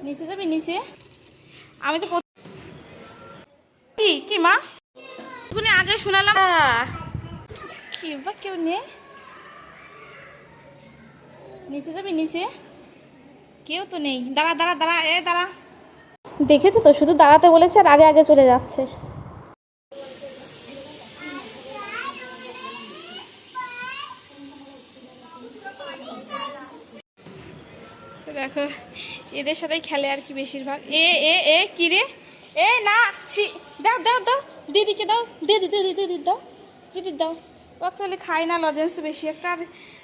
নিচে যাবি নিচে? আমি তো কি কি মা তুমি আগে শোনালাম কি বা কেউ নেই। নিচে যাবি নিচে? কেউ তো নেই। দাঁড়া দাঁড়া দাঁড়া, এ দাঁড়া। দেখেছো তো, শুধু দাঁড়াতে বলেছে আর আগে আগে চলে যাচ্ছে। দেখো এদের সাথেই খেলে আর কি বেশিরভাগ। এ এ এ কি রে? এ না ছি, দাও দাও দাও, দিদিকে দাও, দিদি দিদি দিদি দাও, দিদি দাও। অ্যাকচুয়ালি খাই না লজেন্স বেশি একটা,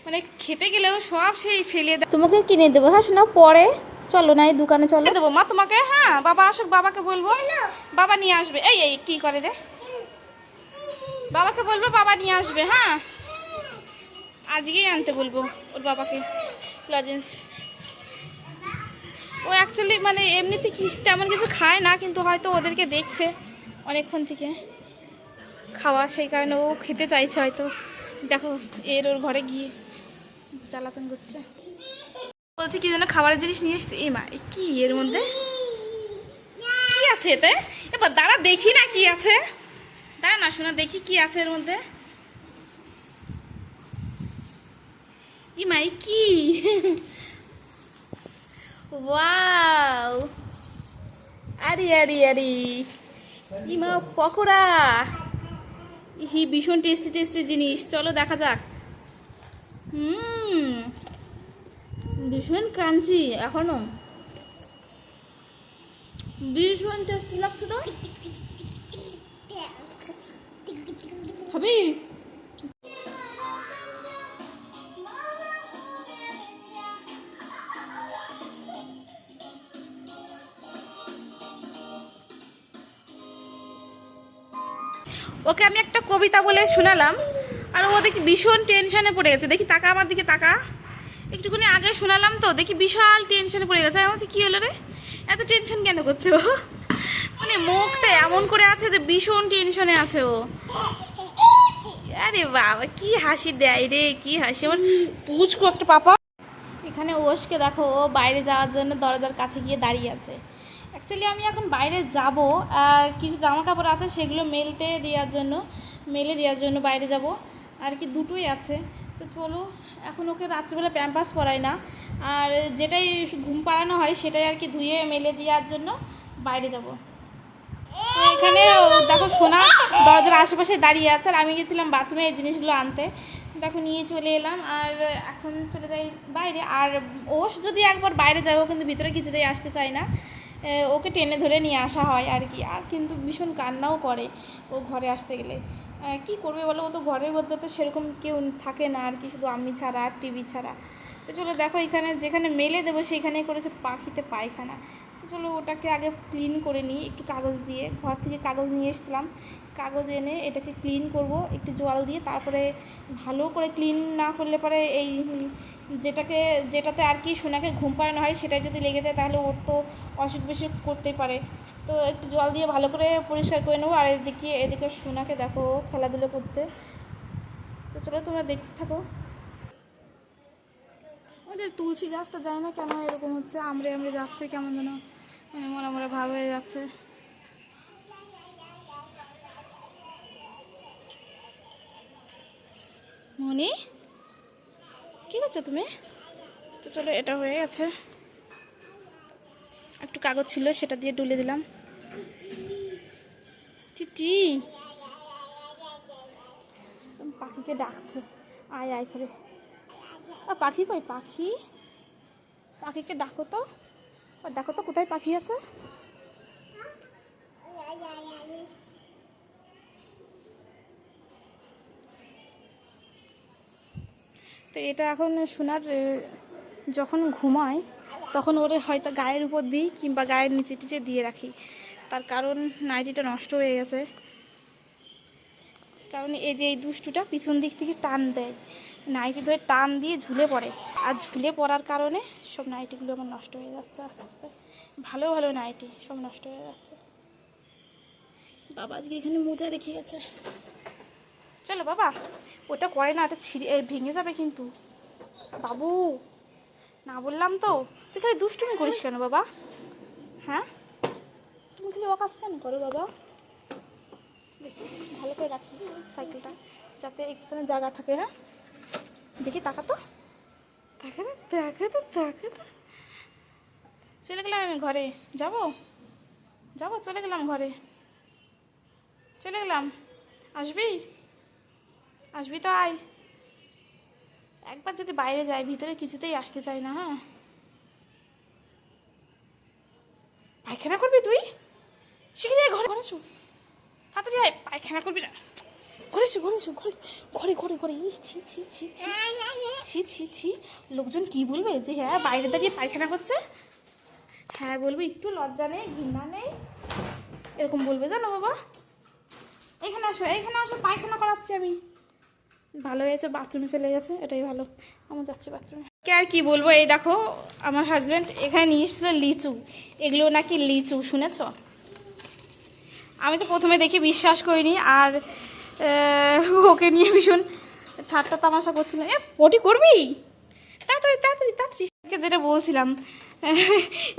মানে খেতে গেলেও সব সেই ফেলে দেয়। তোমাকে কিনে দেবো, হ্যাঁ শোনা, পরে চলো না এই দোকানে চলো দেবো মা তোমাকে। হ্যাঁ বাবা আসুক, বাবাকে বলবো, বাবা নিয়ে আসবে। এই এই কি করে রে? বাবাকে বলবো, বাবা নিয়ে আসবে। হ্যাঁ আজকেই আনতে বলবো ওর বাবাকে লজেন্স। ও অ্যাকচুয়ালি মানে এমনিতে কি তেমন কিছু খায় না, কিন্তু হয়তো ওদেরকে দেখছে অনেকক্ষণ থেকে খাওয়া, সেই কারণে ও খেতে চাইছে হয়তো। দেখো ওর ঘরে গিয়ে জ্বালাতন করছে, বলছে কি যেন খাবারের জিনিস নিয়ে এসছে। এ মা কি এর মধ্যে কি আছে এতে? এবার দাঁড়া দেখি না কি আছে, দাঁড়া না শোনা দেখি কি আছে এর মধ্যে। ই মাই কি ওয়াও, আরে আরে আরে ইমা পকোড়া, হি ভীষণ টেস্টি টেস্টি জিনিস, চলো দেখা যাক। ভীষণ ক্রাঞ্চি, এখনো ভীষণ টেস্টি লাগছে। তো খাবি? ওকে আমি একটা কবিতা বলে শোনালাম আর ও দেখি ভীষণ টেনশনে পড়ে গেছে। দেখি তাকা আমার দিকে তাকা, একটুখানি আগে শোনালাম তো দেখি বিশাল টেনশনে পড়ে গেছে। আমি বলছি কী হলো রে, এত টেনশন কেন করছে ও? মানে মুখটা এমন করে আছে যে ভীষণ টেনশনে আছে ও। আরে বাবা কি হাসি দেয় রে, কি হাসি আমার পুচকু একটা পাপা। এখানে ওশকে দেখো, ও বাইরে যাওয়ার জন্য দরজার কাছে গিয়ে দাঁড়িয়ে আছে। অ্যাকচুয়ালি আমি এখন বাইরে যাব আর কিছু জামা কাপড় আছে সেগুলো মেলে দেওয়ার জন্য বাইরে যাব আর কি, দুটোই আছে। তো চলো এখন ওকে রাত্রিবেলা প্যাম্পাস পরাই না, আর যেটাই ঘুম পাড়ানো হয় সেটাই আর কি ধুয়ে মেলে দেওয়ার জন্য বাইরে যাব। তো এখানে দেখো সোনা দরজার আশেপাশে দাঁড়িয়ে আছে আর আমি গেছিলাম বাথরুমে এই জিনিসগুলো আনতে, দেখো নিয়ে চলে এলাম আর এখন চলে যাই বাইরে। আর ওষ যদি একবার বাইরে যায় ও কিন্তু ভিতরে কিছুতেই আসতে চায় না, ওকে টেনে ধরে নিয়ে আসা হয় আর কি। আর কিন্তু ভীষণ কান্নাও করে ও ঘরে আসতে গেলে। কি করবে বলো, ও তো ঘরের মধ্যে তো সেরকম কেউ থাকে না আর কি, শুধু আমি ছাড়া আর টিভি ছাড়া। তো চলো দেখো এখানে যেখানে মেলে দেবো সেইখানেই করেছে পাখিতে পায়খানা। তো চলো ওটাকে আগে ক্লিন করে নিই একটু কাগজ দিয়ে, ঘর থেকে কাগজ নিয়ে এসেছিলাম, কাগজ এনে এটাকে ক্লিন করব একটু জল দিয়ে। তারপরে ভালো করে ক্লিন না করলে পরে এই যেটাতে আর কি সোনাকে ঘুম পাড়ানো হয় সেটাই যদি লেগে যায় তাহলে ওর তো অসুখ বিসুখ করতেই পারে। তো একটু জল দিয়ে ভালো করে পরিষ্কার করে নেবো। আর এদিকে সোনাকে দেখো খেলাধুলো করছে। তো চলো তোমরা দেখতে থাকো। আমাদের তুলসী গাছটা যায় না কেন এরকম হচ্ছে, আমড়ে আমড়ে যাচ্ছে কেমন যেন, মানে মরা মরা ভাব হয়ে যাচ্ছে। মনি কী করছো তুমি? তো চলো এটা হয়ে গেছে, একটু কাগজ ছিল সেটা দিয়ে ডুলে দিলাম। টিটি পাখিকে ডাকছে, আয় আয় করে। পাখি কই? পাখিকে ডাকো তো, দেখো তো কোথায় পাখি আছে। তো এটা এখন সোনার যখন ঘুমায় তখন ওরে হয়তো গায়ের উপর দিই কিংবা গায়ের নিচে টিচে দিয়ে রাখি, তার কারণ নাইটিটা নষ্ট হয়ে গেছে। কারণ এই যে এই দুষ্টুটা পিছন দিক থেকে টান দেয়, নাইটি ধরে টান দিয়ে ঝুলে পড়ে, আর ঝুলে পড়ার কারণে সব নাইটিগুলো আমার নষ্ট হয়ে যাচ্ছে আস্তে আস্তে। ভালো ভালো নাইটি সব নষ্ট হয়ে যাচ্ছে। বাবা আজকে এখানে মোজা রেখে গেছে। চলো বাবা, ওটা করে না, ওটা ভেঙে যাবে কিন্তু। বাবু না বললাম তো, তুই খালি দুষ্টুমি করিস কেন বাবা? হ্যাঁ, তুমি খালি ওকাজ কেন করো বাবা? দেখি ভালো করে রাখি সাইকেলটা, যাতে এখানে জায়গা থাকে। হ্যাঁ, দেখি তাকা তো, তাকে তো, তাকে তো, তাকে তো। চলে গেলাম আমি ঘরে, যাবো যাবো, চলে গেলাম ঘরে, চলে গেলাম। আসবি? আসবি তো আয়। একবার যদি বাইরে যাই, ভিতরে কিছুতেই আসতে চাই না। হ্যাঁ, পায়খানা করবি তুই? শিখে ঘরে ঘরে শু, তাড়াতাড়ি আয়, পায়খানা করবি না। ঘরে এসো, ঘরে এসো, ঘরে ঘরে ঘরে ঘরে। ইস, ছি ছি ছি ছি ছি ছি ছি। লোকজন কি বলবে যে হ্যাঁ বাইরে দাঁড়িয়ে পায়খানা করছে? হ্যাঁ বলবি, একটু লজ্জা নেই, ঘৃণা নেই, এরকম বলবে জানো বাবা। এখানে আসো, এইখানে আসো, পায়খানা করাচ্ছি আমি। ভালো হয়েছে বাথরুমে চলে গেছে, এটাই ভালো। আমার যাচ্ছি বাথরুমে। কে আর কি বলবো, এই দেখো আমার হাজব্যান্ড এখানে নিয়ে এসেছিলো লিচু। এগুলো নাকি লিচু, শুনেছ? আমি তো প্রথমে দেখে বিশ্বাস করিনি, আর ওকে নিয়ে ভীষণ ঠাট্টা তামাশা করছিলাম। পটি করবি? তাড়াতাড়ি তাড়াতাড়ি তাড়াতাড়ি। যেটা বলছিলাম,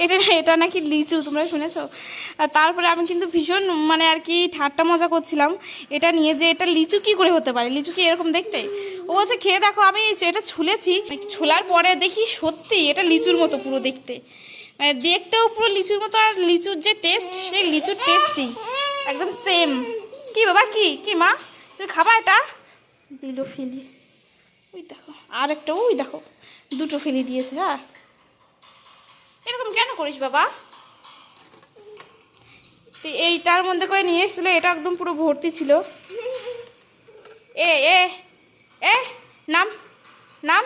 এটা এটা নাকি লিচু, তোমরা শুনেছ? আর তারপরে আমি কিন্তু ভীষণ মানে আর কি ঠাট্টা মজা করছিলাম এটা নিয়ে, যে এটা লিচু কি করে হতে পারে, লিচু কি এরকম দেখতে? ও বলছে খেয়ে দেখো। আমি এটা ছুলেছি, ছোলার পরে দেখি সত্যি এটা লিচুর মতো পুরো দেখতে, মানে দেখতেও পুরো লিচুর মতো, আর লিচুর যে টেস্ট, সেই লিচুর টেস্টই একদম সেম। কি বাবা, কি কি মা, তুমি খাবা এটা? দিল ফেলি, ওই দেখো আর একটা, ওই দেখো দুটো ফেলি দিয়েছে। হ্যাঁ, এরকম কেন করিস বাবা? তো এইটার মধ্যে করে নিয়ে এসেছিল, এটা একদম পুরো ভর্তি ছিল। এ এ এ নাম নাম